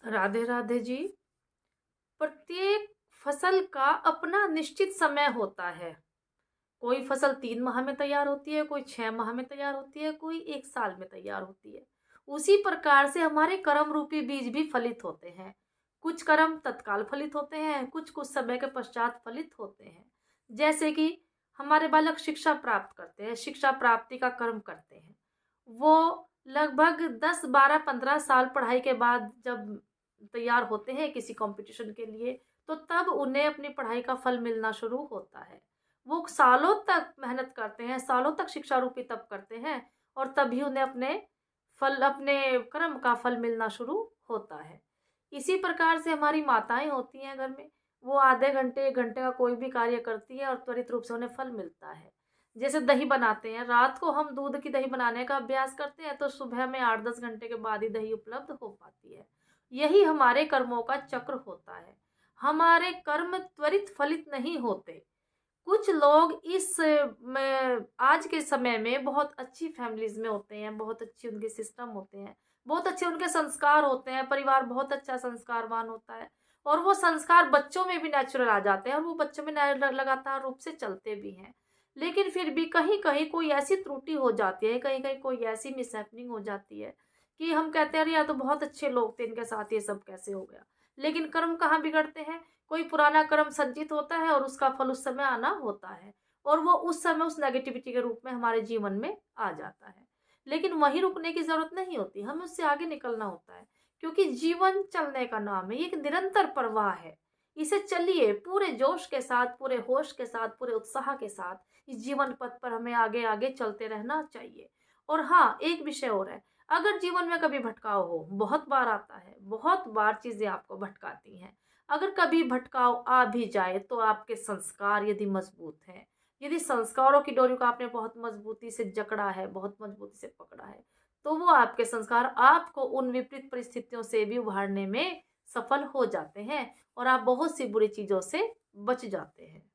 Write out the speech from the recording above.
राधे राधे जी। प्रत्येक फसल का अपना निश्चित समय होता है। कोई फसल 3 माह में तैयार होती है, कोई 6 माह में तैयार होती है, कोई 1 साल में तैयार होती है। उसी प्रकार से हमारे कर्म रूपी बीज भी फलित होते हैं। कुछ कर्म तत्काल फलित होते हैं, कुछ कुछ समय के पश्चात फलित होते हैं। जैसे कि हमारे बालक शिक्षा प्राप्त करते हैं, शिक्षा प्राप्ति का कर्म करते हैं। वो लगभग 10, 12, 15 साल पढ़ाई के बाद जब तैयार होते हैं किसी कंपटीशन के लिए, तो तब उन्हें अपनी पढ़ाई का फल मिलना शुरू होता है। वो सालों तक मेहनत करते हैं, सालों तक शिक्षा रूपी तप करते हैं और तभी उन्हें अपने कर्म का फल मिलना शुरू होता है। इसी प्रकार से हमारी माताएँ होती हैं घर में, वो आधे घंटे, 1 घंटे का कोई भी कार्य करती है और त्वरित रूप से उन्हें फल मिलता है। जैसे दही बनाते हैं, रात को हम दूध की दही बनाने का अभ्यास करते हैं, तो सुबह में 8-10 घंटे के बाद ही दही उपलब्ध हो पाती है। यही हमारे कर्मों का चक्र होता है। हमारे कर्म त्वरित फलित नहीं होते। कुछ लोग इस में आज के समय में बहुत अच्छी फैमिलीज़ में होते हैं, बहुत अच्छी उनके सिस्टम होते हैं, बहुत अच्छे उनके संस्कार होते हैं, परिवार बहुत अच्छा संस्कारवान होता है और वो संस्कार बच्चों में भी नेचुरल आ जाते हैं और वो बच्चों में लगातार रूप से चलते भी हैं। लेकिन फिर भी कहीं-कहीं कोई ऐसी त्रुटि हो जाती है, कहीं-कहीं कोई ऐसी मिसहैपनिंग हो जाती है कि हम कहते हैं, अरे! यार तो बहुत अच्छे लोग थे, इनके साथ ये सब कैसे हो गया? लेकिन कर्म कहाँ बिगड़ते हैं? कोई पुराना कर्म संचित होता है और उसका फल उस समय आना होता है और वो उस समय उस नेगेटिविटी के रूप में हमारे जीवन में आ जाता है। लेकिन वहीं रुकने की ज़रूरत नहीं होती, हमें उससे आगे निकलना होता है क्योंकि जीवन चलने का नाम है, ये एक निरंतर प्रवाह है। इसे चलिए पूरे जोश के साथ, पूरे होश के साथ, पूरे उत्साह के साथ इस जीवन पथ पर हमें आगे-आगे चलते रहना चाहिए। और हाँ, एक विषय और है, अगर जीवन में कभी भटकाव हो, बहुत बार आता है, बहुत बार चीज़ें आपको भटकाती हैं। अगर कभी भटकाव आ भी जाए तो आपके संस्कार यदि मजबूत हैं, यदि संस्कारों की डोरी को आपने बहुत मजबूती से जकड़ा है, बहुत मजबूती से पकड़ा है, तो वो आपके संस्कार आपको उन विपरीत परिस्थितियों से भी उभारने में सफल हो जाते हैं और आप बहुत सी बुरी चीज़ों से बच जाते हैं।